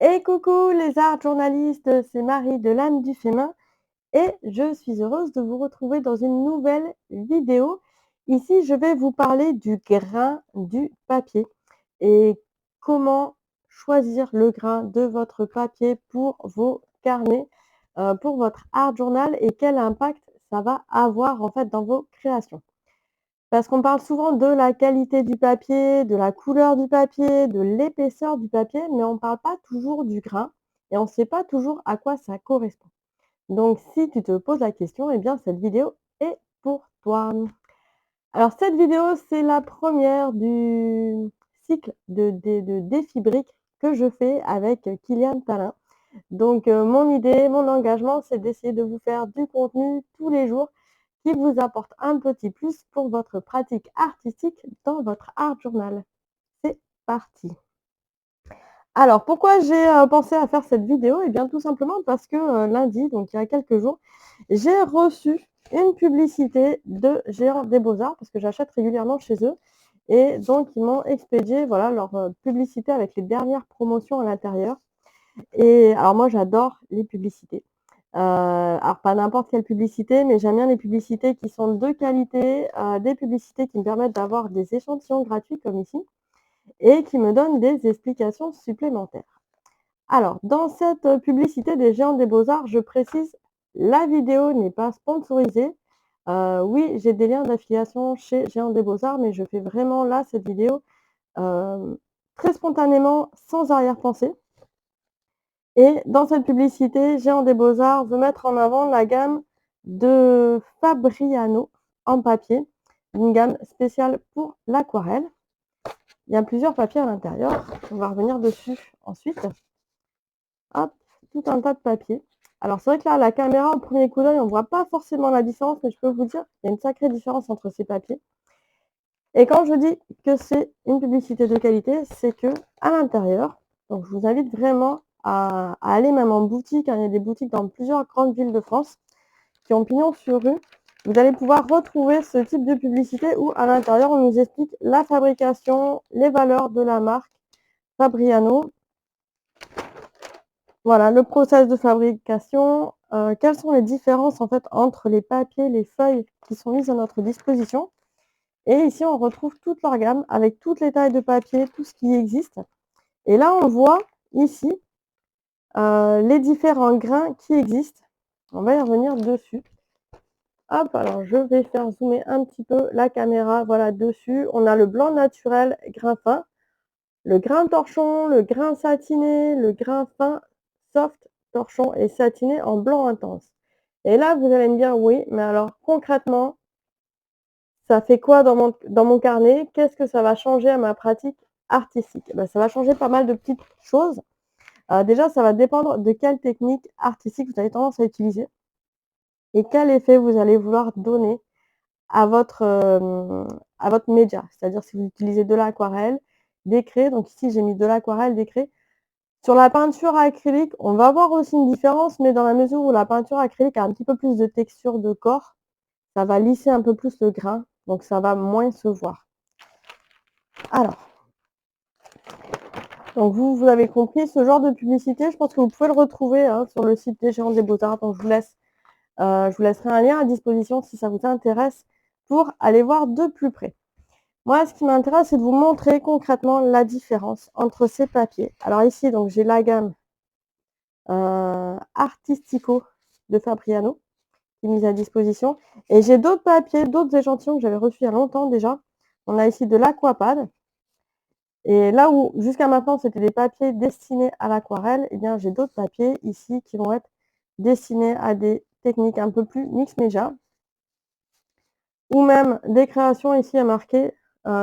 Et coucou les art journalistes, c'est Marie de l'âme du féminin et je suis heureuse de vous retrouver dans une nouvelle vidéo. Ici, je vais vous parler du grain du papier et comment choisir le grain de votre papier pour vos carnets, pour votre art journal et quel impact ça va avoir en fait dans vos créations. Parce qu'on parle souvent de la qualité du papier, de la couleur du papier, de l'épaisseur du papier, mais on ne parle pas toujours du grain et on ne sait pas toujours à quoi ça correspond. Donc si tu te poses la question, eh bien cette vidéo est pour toi. Alors cette vidéo, c'est la première du cycle de défis briques que je fais avec Kylian Talin. Donc mon idée, mon engagement, c'est d'essayer de vous faire du contenu tous les jours qui vous apporte un petit plus pour votre pratique artistique dans votre art journal. C'est parti. Alors pourquoi j'ai pensé à faire cette vidéo? Eh bien tout simplement parce que lundi, donc il y a quelques jours, j'ai reçu une publicité de Géants des Beaux-Arts parce que j'achète régulièrement chez eux. Et donc ils m'ont expédié voilà, leur publicité avec les dernières promotions à l'intérieur. Et alors moi j'adore les publicités. Alors pas n'importe quelle publicité, mais j'aime bien les publicités qui sont de qualité, des publicités qui me permettent d'avoir des échantillons gratuits comme ici et qui me donnent des explications supplémentaires. Alors dans cette publicité des Géants des Beaux-Arts, je précise, la vidéo n'est pas sponsorisée. Oui, j'ai des liens d'affiliation chez Géants des Beaux-Arts, mais je fais vraiment là cette vidéo, très spontanément, sans arrière-pensée. Et dans cette publicité, Géant des Beaux-Arts veut mettre en avant la gamme de Fabriano en papier, une gamme spéciale pour l'aquarelle. Il y a plusieurs papiers à l'intérieur, on va revenir dessus ensuite. Hop, tout un tas de papiers. Alors c'est vrai que là, la caméra, au premier coup d'œil, on ne voit pas forcément la différence, mais je peux vous dire qu'il y a une sacrée différence entre ces papiers. Et quand je dis que c'est une publicité de qualité, c'est que à l'intérieur, donc je vous invite vraiment à aller même en boutique, hein, il y a des boutiques dans plusieurs grandes villes de France qui ont pignon sur rue. Vous allez pouvoir retrouver ce type de publicité où à l'intérieur, on nous explique la fabrication, les valeurs de la marque Fabriano. Voilà, le process de fabrication, quelles sont les différences en fait entre les papiers, les feuilles qui sont mises à notre disposition. Et ici, on retrouve toute leur gamme avec toutes les tailles de papier, tout ce qui existe. Et là, on voit ici les différents grains qui existent. On va y revenir dessus. Hop, alors je vais faire zoomer un petit peu la caméra. Voilà, dessus, on a le blanc naturel, grain fin, le grain torchon, le grain satiné, le grain fin, soft, torchon et satiné en blanc intense. Et là, vous allez me dire, oui, mais alors concrètement, ça fait quoi dans mon carnet? Qu'est-ce que ça va changer à ma pratique artistique? Ben, ça va changer pas mal de petites choses. Déjà, ça va dépendre de quelle technique artistique vous avez tendance à utiliser et quel effet vous allez vouloir donner à votre média. C'est-à-dire si vous utilisez de l'aquarelle, des craies, donc ici j'ai mis de l'aquarelle, des craies. Sur la peinture acrylique, on va voir aussi une différence, mais dans la mesure où la peinture acrylique a un petit peu plus de texture de corps, ça va lisser un peu plus le grain, donc ça va moins se voir. Alors, donc vous avez compris, ce genre de publicité, je pense que vous pouvez le retrouver hein, sur le site des Géants des Beaux-Arts, donc je vous laisserai un lien à disposition si ça vous intéresse pour aller voir de plus près. Moi, ce qui m'intéresse, c'est de vous montrer concrètement la différence entre ces papiers. Alors ici, donc j'ai la gamme Artistico de Fabriano qui est mise à disposition. Et j'ai d'autres papiers, d'autres échantillons que j'avais reçus il y a longtemps déjà. On a ici de l'aquapad. Et là où jusqu'à maintenant c'était des papiers destinés à l'aquarelle, eh bien j'ai d'autres papiers ici qui vont être destinés à des techniques un peu plus mix média. Ou même des créations ici à marquer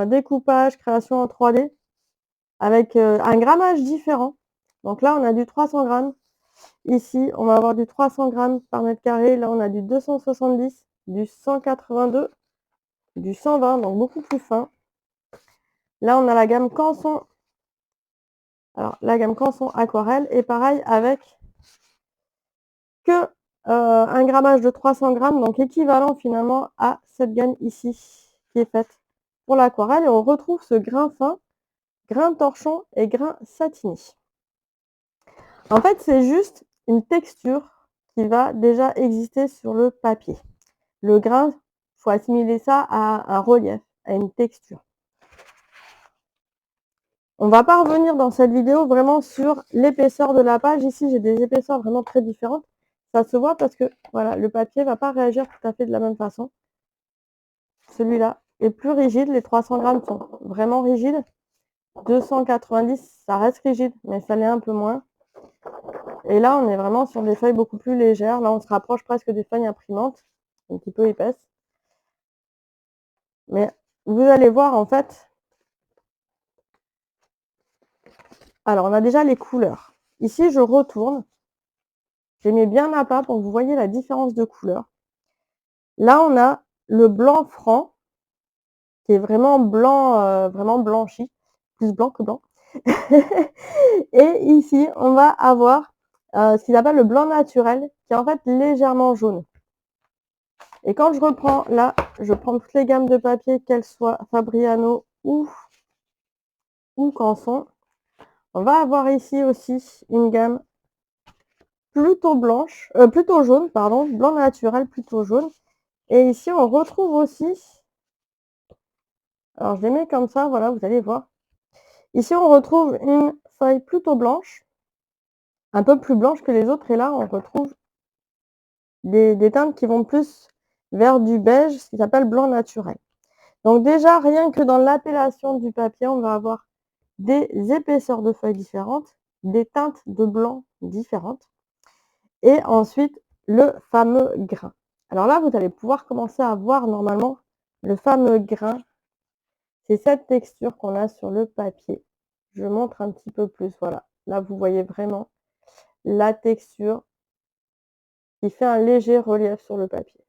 découpage, création en 3D avec un grammage différent. Donc là on a du 300 grammes. Ici, on va avoir du 300 grammes par mètre carré. Là, on a du 270, du 182, du 120, donc beaucoup plus fin. Là, on a la gamme Canson. Alors, la gamme Canson aquarelle est pareil avec que un grammage de 300 grammes, donc équivalent finalement à cette gamme ici qui est faite pour l'aquarelle. Et on retrouve ce grain fin, grain torchon et grain satiné. En fait, c'est juste une texture qui va déjà exister sur le papier. Le grain, il faut assimiler ça à un relief, à une texture. On va pas revenir dans cette vidéo vraiment sur l'épaisseur de la page. Ici, j'ai des épaisseurs vraiment très différentes. Ça se voit parce que voilà, le papier va pas réagir tout à fait de la même façon. Celui-là est plus rigide. Les 300 grammes sont vraiment rigides. 290, ça reste rigide, mais ça l'est un peu moins. Et là, on est vraiment sur des feuilles beaucoup plus légères. Là, on se rapproche presque des feuilles imprimantes, un petit peu épaisses. Mais vous allez voir, en fait, alors on a déjà les couleurs. Ici, je retourne. J'ai mis bien à plat pour que vous voyez la différence de couleur. Là, on a le blanc franc, qui est vraiment blanc, vraiment blanchi, plus blanc que blanc. Et ici, on va avoir ce qu'ils appellent le blanc naturel, qui est en fait légèrement jaune. Et quand je reprends là, je prends toutes les gammes de papier, qu'elles soient Fabriano ou Canson. On va avoir ici aussi une gamme plutôt blanche, plutôt jaune, pardon, blanc naturel plutôt jaune. Et ici, on retrouve aussi, alors je les mets comme ça, voilà, vous allez voir. Ici, on retrouve une feuille plutôt blanche, un peu plus blanche que les autres. Et là, on retrouve des teintes qui vont plus vers du beige, ce qui s'appelle blanc naturel. Donc déjà, rien que dans l'appellation du papier, on va avoir des épaisseurs de feuilles différentes, des teintes de blanc différentes, et ensuite le fameux grain. Alors là, vous allez pouvoir commencer à voir normalement le fameux grain. C'est cette texture qu'on a sur le papier. Je montre un petit peu plus, voilà. Là, vous voyez vraiment la texture qui fait un léger relief sur le papier.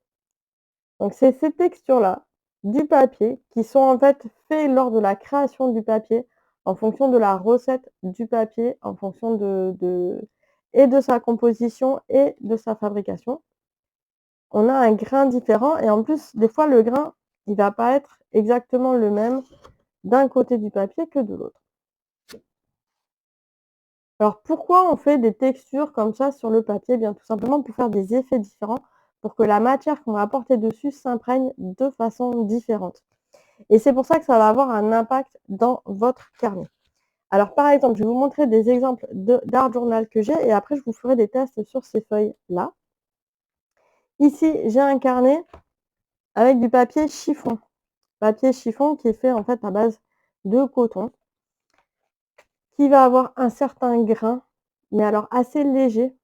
Donc c'est ces textures-là du papier qui sont en fait faites lors de la création du papier, en fonction de la recette du papier, en fonction et de sa composition et de sa fabrication. On a un grain différent et en plus, des fois, le grain, il va pas être exactement le même d'un côté du papier que de l'autre. Alors pourquoi on fait des textures comme ça sur le papier? Bien tout simplement pour faire des effets différents, pour que la matière qu'on va apporter dessus s'imprègne de façon différente. Et c'est pour ça que ça va avoir un impact dans votre carnet. Alors par exemple, je vais vous montrer des exemples d'art journal que j'ai et après je vous ferai des tests sur ces feuilles-là. Ici, j'ai un carnet avec du papier chiffon. Papier chiffon qui est fait en fait à base de coton, qui va avoir un certain grain, mais alors assez léger.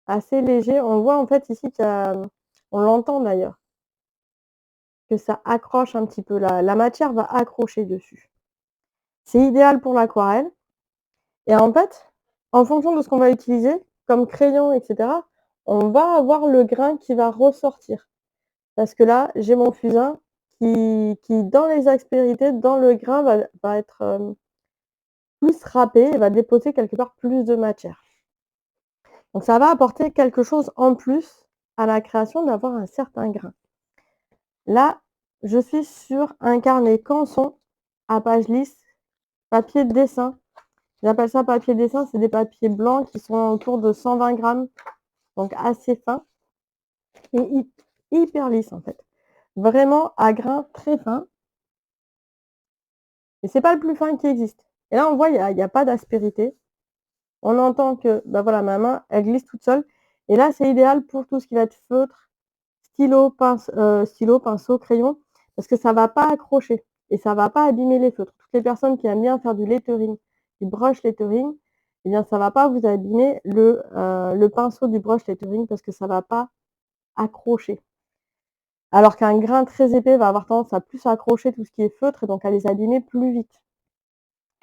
Assez léger. On voit en fait ici qu'il y a, on l'entend d'ailleurs, que ça accroche un petit peu, la matière va accrocher dessus. C'est idéal pour l'aquarelle. Et en fait, en fonction de ce qu'on va utiliser, comme crayon, etc., on va avoir le grain qui va ressortir. Parce que là, j'ai mon fusain qui dans les aspérités, dans le grain, va être plus râpé et va déposer quelque part plus de matière. Donc ça va apporter quelque chose en plus à la création d'avoir un certain grain. Là, je suis sur un carnet Canson à page lisse, papier de dessin. J'appelle ça papier dessin, c'est des papiers blancs qui sont autour de 120 grammes, donc assez fins et hyper lisses en fait. Vraiment à grain très fin. Et c'est pas le plus fin qui existe. Et là, on voit, il n'y a pas d'aspérité. On entend que bah voilà, ma main, elle glisse toute seule. Et là, c'est idéal pour tout ce qui va être feutre, stylo, pinceau, crayon, parce que ça va pas accrocher et ça va pas abîmer les feutres. Toutes les personnes qui aiment bien faire du lettering, du brush lettering, eh bien ça va pas vous abîmer le pinceau du brush lettering parce que ça va pas accrocher. Alors qu'un grain très épais va avoir tendance à plus accrocher tout ce qui est feutre et donc à les abîmer plus vite.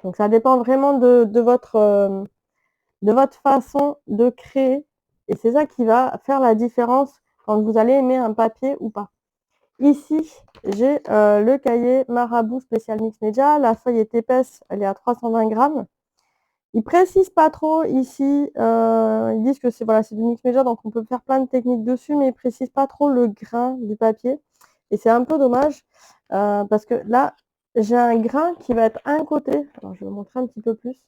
Donc ça dépend vraiment de votre façon de créer et c'est ça qui va faire la différence quand vous allez aimer un papier ou pas. Ici, j'ai le cahier Marabout spécial Mix Media. La feuille est épaisse, elle est à 320 grammes. Ils précisent pas trop ici, ils disent que c'est voilà, du Mix Media, donc on peut faire plein de techniques dessus, mais ils précisent pas trop le grain du papier. Et c'est un peu dommage, parce que là, j'ai un grain qui va être un côté. Alors, je vais vous montrer un petit peu plus.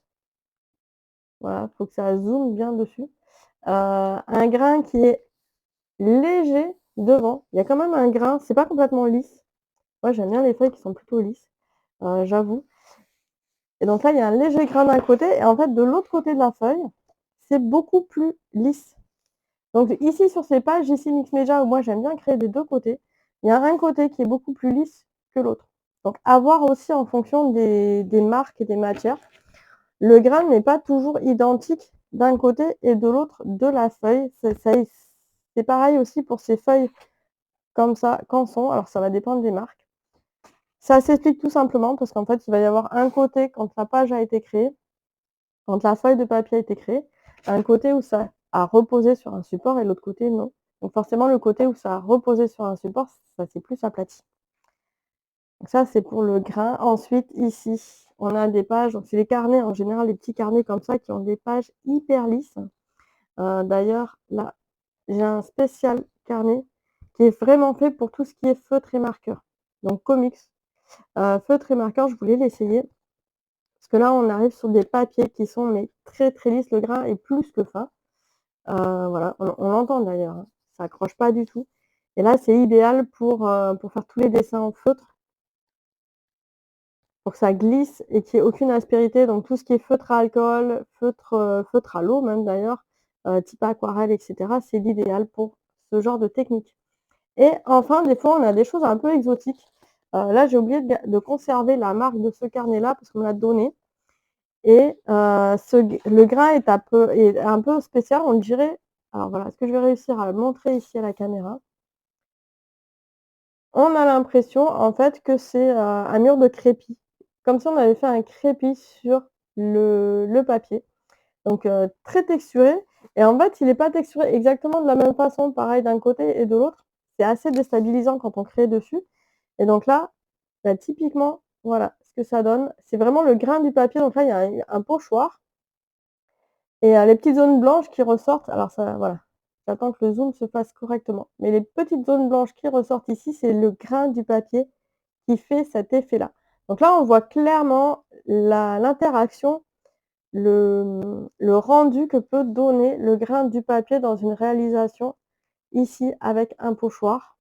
Voilà, faut que ça zoome bien dessus. Un grain qui est léger devant. Il y a quand même un grain, c'est pas complètement lisse. Moi, j'aime bien les feuilles qui sont plutôt lisses, j'avoue. Et donc là, il y a un léger grain d'un côté et en fait, de l'autre côté de la feuille, c'est beaucoup plus lisse. Donc ici, sur ces pages, ici Mix Media, où moi j'aime bien créer des deux côtés, il y a un côté qui est beaucoup plus lisse que l'autre. Donc à voir aussi en fonction des marques et des matières. Le grain n'est pas toujours identique d'un côté et de l'autre de la feuille. C'est pareil aussi pour ces feuilles comme ça, canson. Alors ça va dépendre des marques. Ça s'explique tout simplement parce qu'en fait, il va y avoir un côté quand la page a été créée, quand la feuille de papier a été créée, un côté où ça a reposé sur un support et l'autre côté non. Donc forcément, le côté où ça a reposé sur un support, ça s'est plus aplati. Donc ça, c'est pour le grain. Ensuite, ici, on a des pages, donc c'est les carnets, en général, les petits carnets comme ça qui ont des pages hyper lisses. D'ailleurs, là, j'ai un spécial carnet qui est vraiment fait pour tout ce qui est feutre et marqueur. Donc comics, feutre et marqueur, je voulais l'essayer. Parce que là, on arrive sur des papiers qui sont mais très très lisses. Le grain est plus que fin. Voilà, on l'entend d'ailleurs, hein. Ça accroche pas du tout. Et là, c'est idéal pour faire tous les dessins en feutre, pour que ça glisse et qu'il n'y ait aucune aspérité. Donc tout ce qui est feutre à alcool, feutre à l'eau même d'ailleurs, type aquarelle, etc., c'est l'idéal pour ce genre de technique. Et enfin, des fois, on a des choses un peu exotiques. Là, j'ai oublié de conserver la marque de ce carnet-là parce qu'on me l'a donné. Et le grain est un peu spécial, on dirait. Alors voilà, est-ce que je vais réussir à le montrer ici à la caméra? On a l'impression en fait que c'est un mur de crépi, comme si on avait fait un crépi sur le papier. Donc très texturé. Et en fait, il n'est pas texturé exactement de la même façon, pareil d'un côté et de l'autre. C'est assez déstabilisant quand on crée dessus. Et donc là, bah, typiquement, voilà ce que ça donne. C'est vraiment le grain du papier. Donc là, il y a un pochoir. Et les petites zones blanches qui ressortent, alors ça, voilà, j'attends que le zoom se fasse correctement. Mais les petites zones blanches qui ressortent ici, c'est le grain du papier qui fait cet effet-là. Donc là, on voit clairement l'interaction, le rendu que peut donner le grain du papier dans une réalisation ici avec un pochoir.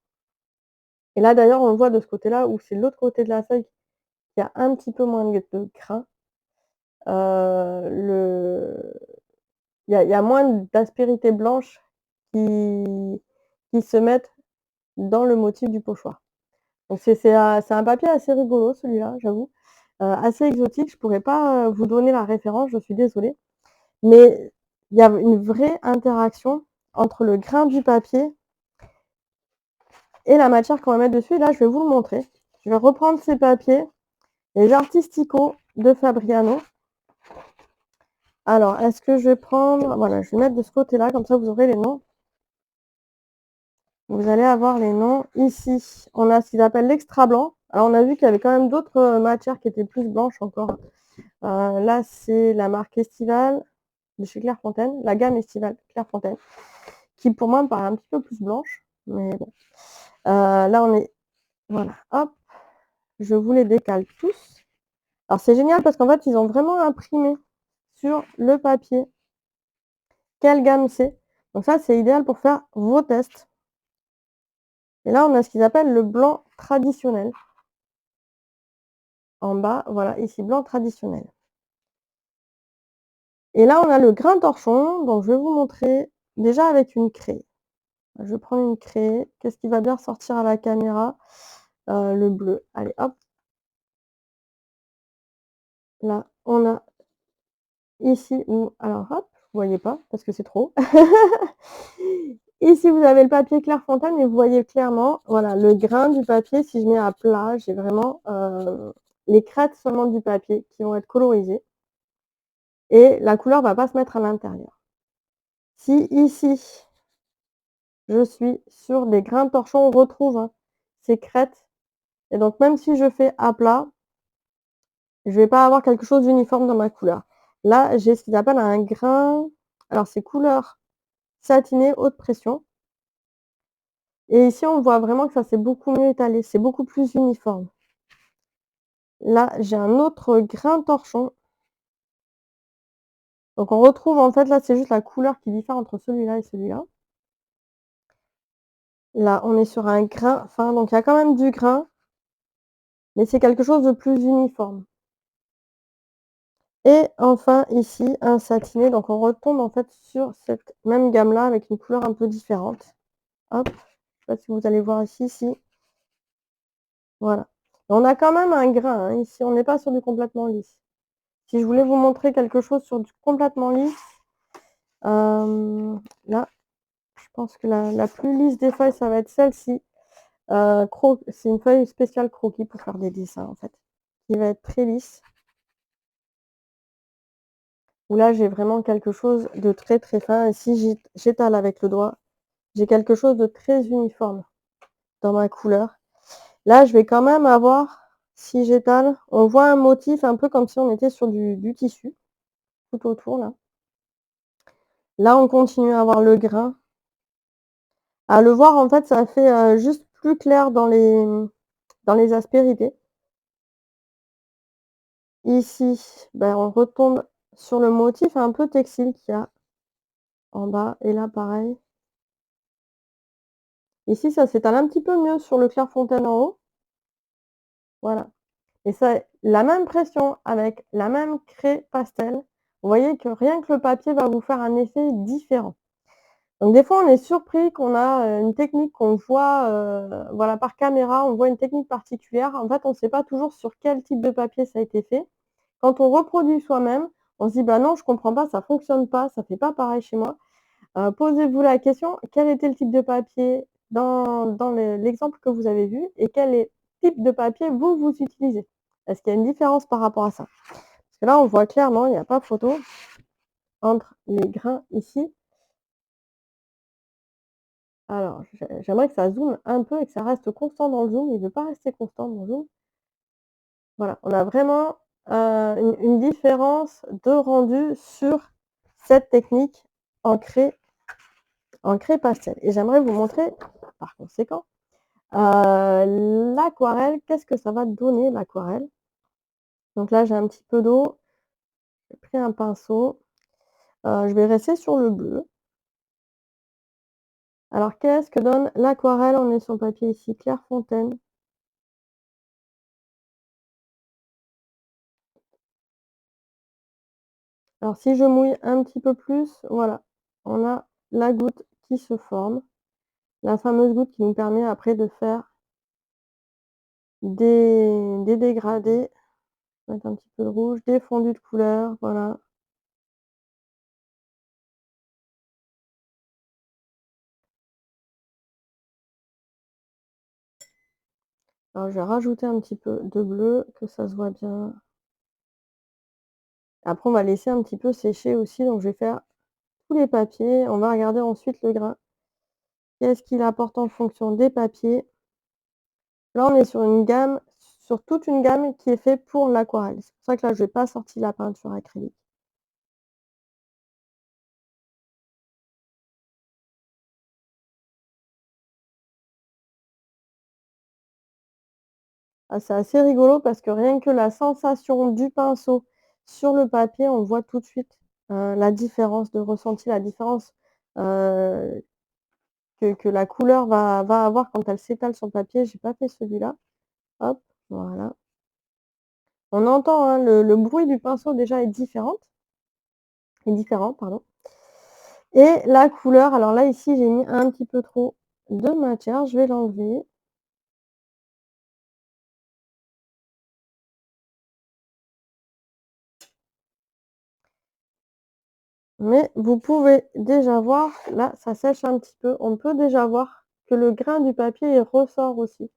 Et là, d'ailleurs, on le voit de ce côté-là, où c'est l'autre côté de la feuille qui a un petit peu moins de grain. Il y a moins d'aspérité blanche qui se mettent dans le motif du pochoir. Donc c'est un papier assez rigolo celui-là, j'avoue, assez exotique. Je pourrais pas vous donner la référence, je suis désolée. Mais il y a une vraie interaction entre le grain du papier et la matière qu'on va mettre dessus. Et là, je vais vous le montrer. Je vais reprendre ces papiers, les Artistico de Fabriano. Alors, est-ce que je vais prendre... Voilà, je vais mettre de ce côté-là, comme ça vous aurez les noms. Vous allez avoir les noms ici. On a ce qu'ils appellent l'extra blanc. Alors, on a vu qu'il y avait quand même d'autres matières qui étaient plus blanches encore. Là, c'est la marque Estivale de chez Clairefontaine, la gamme Estivale Clairefontaine, qui pour moi me paraît un petit peu plus blanche. Mais bon. Là, on est... Voilà, hop. Je vous les décale tous. Alors, c'est génial parce qu'en fait, ils ont vraiment imprimé sur le papier quelle gamme c'est. Donc ça, c'est idéal pour faire vos tests. Et là, on a ce qu'ils appellent le blanc traditionnel. En bas, voilà, ici, blanc traditionnel. Et là, on a le grain torchon, donc je vais vous montrer déjà avec une craie. Je vais prendre une craie. Qu'est-ce qui va bien ressortir à la caméra? Le bleu. Allez, hop. Là, on a ici, alors hop, vous voyez pas parce que c'est trop. Ici, vous avez le papier Clairefontaine et vous voyez clairement, voilà, le grain du papier. Si je mets à plat, j'ai vraiment les crêtes seulement du papier qui vont être colorisées. Et la couleur va pas se mettre à l'intérieur. Si ici, je suis sur des grains torchons, on retrouve ces crêtes. Et donc, même si je fais à plat, je vais pas avoir quelque chose d'uniforme dans ma couleur. Là, j'ai ce qu'ils appellent un grain. Alors, c'est couleur satinée haute pression. Et ici, on voit vraiment que ça s'est beaucoup mieux étalé. C'est beaucoup plus uniforme. Là, j'ai un autre grain torchon. Donc on retrouve en fait là, c'est juste la couleur qui diffère entre celui-là et celui-là. Là, on est sur un grain fin, donc il y a quand même du grain, mais c'est quelque chose de plus uniforme. Et enfin ici, un satiné, donc on retombe en fait sur cette même gamme-là avec une couleur un peu différente. Hop, je sais pas si vous allez voir ici, voilà. On a quand même un grain, hein, ici, on n'est pas sur du complètement lisse. Si je voulais vous montrer quelque chose sur du complètement lisse, là, je pense que la plus lisse des feuilles, ça va être celle-ci. C'est une feuille spéciale croquis pour faire des dessins en fait, qui va être très lisse. Où là, j'ai vraiment quelque chose de très très fin. Et si j'étale avec le doigt, j'ai quelque chose de très uniforme dans ma couleur. Là, je vais quand même avoir, si j'étale, on voit un motif un peu comme si on était sur du tissu, tout autour là. Là, on continue à avoir le grain. À le voir, en fait, ça fait juste plus clair dans les aspérités. Ici, ben, on retombe sur le motif un peu textile qu'il y a en bas. Et là, pareil. Ici, ça s'étale un petit peu mieux sur le Clairefontaine en haut. Voilà. Et ça, la même pression avec la même craie pastel. Vous voyez que rien que le papier va vous faire un effet différent. Donc des fois, on est surpris qu'on a une technique qu'on voit voilà, par caméra, on voit une technique particulière. En fait, on ne sait pas toujours sur quel type de papier ça a été fait. Quand on reproduit soi-même, on se dit: «Bah non, je comprends pas, ça fonctionne pas, ça fait pas pareil chez moi». Posez-vous la question, quel était le type de papier dans l'exemple que vous avez vu et quel est type de papier vous utilisez? Est-ce qu'il y a une différence par rapport à ça? Parce que là, on voit clairement, il n'y a pas photo entre les grains ici. Alors, j'aimerais que ça zoome un peu et que ça reste constant dans le zoom. Il ne veut pas rester constant dans le zoom. Voilà, on a vraiment une différence de rendu sur cette technique en craie pastel. Et j'aimerais vous montrer, par conséquent, l'aquarelle. Qu'est-ce que ça va donner l'aquarelle? Donc là, j'ai un petit peu d'eau, j'ai pris un pinceau, je vais rester sur le bleu. Alors qu'est-ce que donne l'aquarelle? On est sur le papier ici, Clairefontaine. Alors si je mouille un petit peu plus, voilà, on a la goutte qui se forme, la fameuse goutte qui nous permet après de faire des dégradés. Je vais mettre un petit peu de rouge, des fondus de couleur, voilà. Alors je vais rajouter un petit peu de bleu, que ça se voit bien. Après on va laisser un petit peu sécher aussi, donc je vais faire tous les papiers. On va regarder ensuite le grain. Qu'est-ce qu'il apporte en fonction des papiers? Là, on est sur une gamme, sur toute une gamme qui est faite pour l'aquarelle. C'est pour ça que là, je n'ai pas sorti la peinture acrylique. Ah, c'est assez rigolo parce que rien que la sensation du pinceau sur le papier, on voit tout de suite la différence de ressenti, la différence que la couleur va avoir quand elle s'étale sur le papier. J'ai pas fait celui-là. Hop, voilà. On entend, hein, le bruit du pinceau déjà est différent, pardon. Et la couleur, alors là, ici, j'ai mis un petit peu trop de matière, je vais l'enlever. Mais vous pouvez déjà voir, là, ça sèche un petit peu. On peut déjà voir que le grain du papier, il ressort aussi.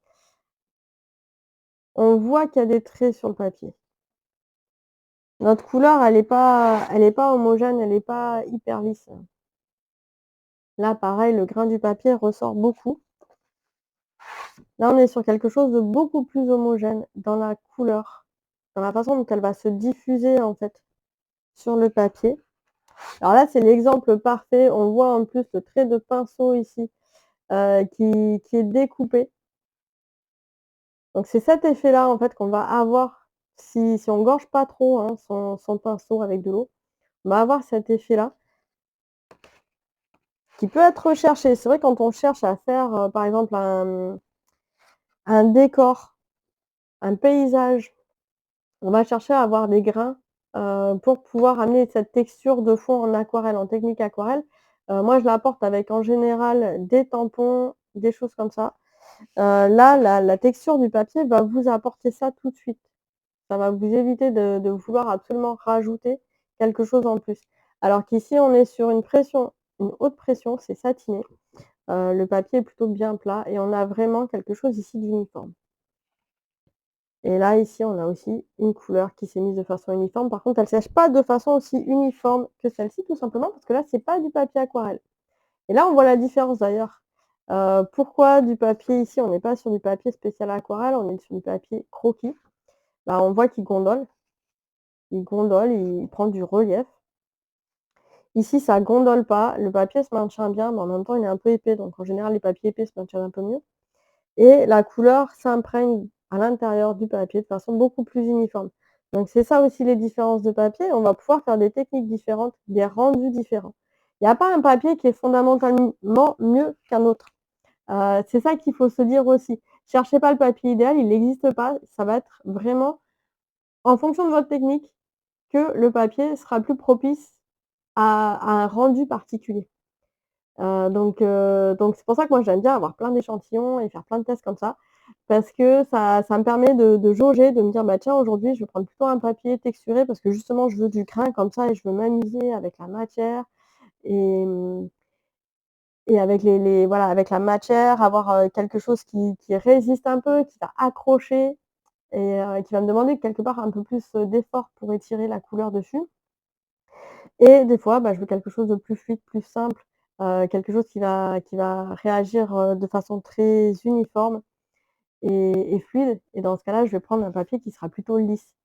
On voit qu'il y a des traits sur le papier. Notre couleur, elle est pas homogène, elle est pas hyper lisse. Là, pareil, le grain du papier ressort beaucoup. Là, on est sur quelque chose de beaucoup plus homogène dans la couleur, dans la façon dont elle va se diffuser, en fait, sur le papier. Alors là, c'est l'exemple parfait. On voit en plus le trait de pinceau ici qui est découpé. Donc c'est cet effet-là en fait qu'on va avoir si on gorge pas trop, hein, son pinceau avec de l'eau. va avoir cet effet-là qui peut être recherché. C'est vrai quand on cherche à faire, par exemple un décor, un paysage, on va chercher à avoir des grains, pour pouvoir amener cette texture de fond en aquarelle, en technique aquarelle. Moi je l'apporte avec en général des tampons, des choses comme ça. Là, la texture du papier va vous apporter ça tout de suite. Ça va vous éviter de vouloir absolument rajouter quelque chose en plus. Alors qu'ici, on est sur une haute pression, c'est satiné. Le papier est plutôt bien plat et on a vraiment quelque chose ici d'uniforme. Et là, ici, on a aussi une couleur qui s'est mise de façon uniforme. Par contre, elle sèche pas de façon aussi uniforme que celle-ci, tout simplement parce que là, c'est pas du papier aquarelle. Et là, on voit la différence d'ailleurs. Pourquoi du papier ici, on n'est pas sur du papier spécial aquarelle, on est sur du papier croquis. Là, on voit qu'il gondole, il prend du relief. Ici, ça gondole pas, le papier se maintient bien, mais en même temps, il est un peu épais, donc en général, les papiers épais se maintiennent un peu mieux et la couleur s'imprègne à l'intérieur du papier de façon beaucoup plus uniforme. Donc c'est ça aussi les différences de papier, on va pouvoir faire des techniques différentes, des rendus différents. Il y a pas un papier qui est fondamentalement mieux qu'un autre. C'est ça qu'il faut se dire aussi. Cherchez pas le papier idéal, il n'existe pas, ça va être vraiment en fonction de votre technique que le papier sera plus propice à un rendu particulier. Donc c'est pour ça que moi j'aime bien avoir plein d'échantillons et faire plein de tests comme ça, parce que ça me permet de jauger, de me dire: «Bah tiens aujourd'hui je vais prendre plutôt un papier texturé parce que justement je veux du grain comme ça et je veux m'amuser avec la matière et et avec les voilà avec la matière, avoir, quelque chose qui résiste un peu, qui va accrocher et qui va me demander quelque part un peu plus, d'effort pour étirer la couleur dessus». Et des fois, bah, je veux quelque chose de plus fluide, plus simple, quelque chose qui va réagir, de façon très uniforme et fluide et dans ce cas-là, je vais prendre un papier qui sera plutôt lisse.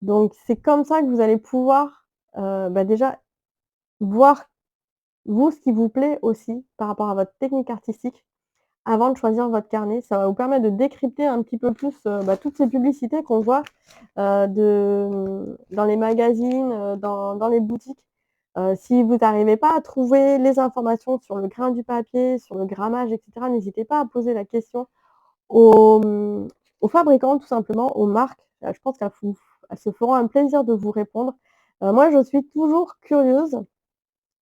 Donc c'est comme ça que vous allez pouvoir, bah, déjà voir, vous, ce qui vous plaît aussi par rapport à votre technique artistique avant de choisir votre carnet. Ça va vous permettre de décrypter un petit peu plus, bah, toutes ces publicités qu'on voit, dans les magazines, dans les boutiques. Si vous n'arrivez pas à trouver les informations sur le grain du papier, sur le grammage et cetera, n'hésitez pas à poser la question aux, aux fabricants tout simplement, aux marques. Je pense qu'elles se feront un plaisir de vous répondre. Moi, je suis toujours curieuse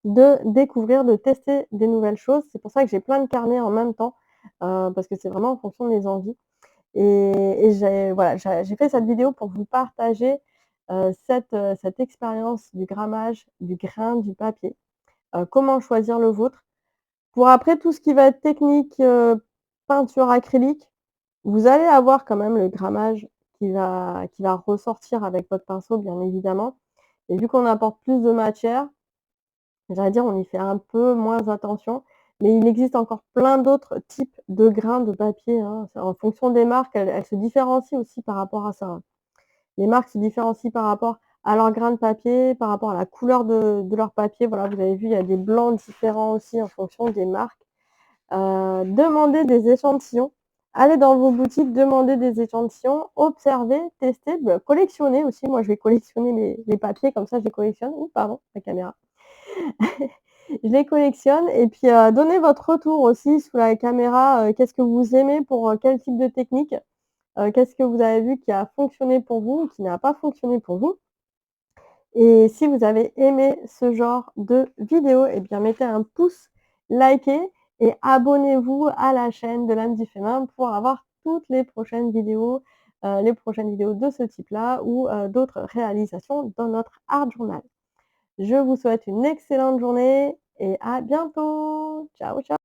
de découvrir, de tester des nouvelles choses. C'est pour ça que j'ai plein de carnets en même temps, parce que c'est vraiment en fonction de mes envies et j'ai voilà, j'ai fait cette vidéo pour vous partager, cette expérience du grammage, du grain du papier, comment choisir le vôtre. Pour après tout ce qui va être technique, peinture acrylique, vous allez avoir quand même le grammage qui va ressortir avec votre pinceau bien évidemment et vu qu'on apporte plus de matière, j'allais dire, on y fait un peu moins attention, mais il existe encore plein d'autres types de grains de papier, hein. C'est en fonction des marques, elles se différencient aussi par rapport à ça, hein. Les marques se différencient par rapport à leur grain de papier, par rapport à la couleur de leur papier. Voilà, vous avez vu, il y a des blancs différents aussi en fonction des marques. Demandez des échantillons. Allez dans vos boutiques, demandez des échantillons, observez, testez, bah, collectionnez aussi. Moi, je vais collectionner les papiers, comme ça je les collectionne. Ouh pardon, la caméra. Je les collectionne et puis, donnez votre retour aussi sous la caméra, qu'est-ce que vous aimez pour, quel type de technique? Qu'est-ce que vous avez vu qui a fonctionné pour vous ou qui n'a pas fonctionné pour vous? Et si vous avez aimé ce genre de vidéo et bien mettez un pouce, likez et abonnez-vous à la chaîne de l'Âme du Fémin pour avoir toutes les prochaines vidéos de ce type-là ou, d'autres réalisations dans notre art journal. Je vous souhaite une excellente journée et à bientôt. Ciao, ciao.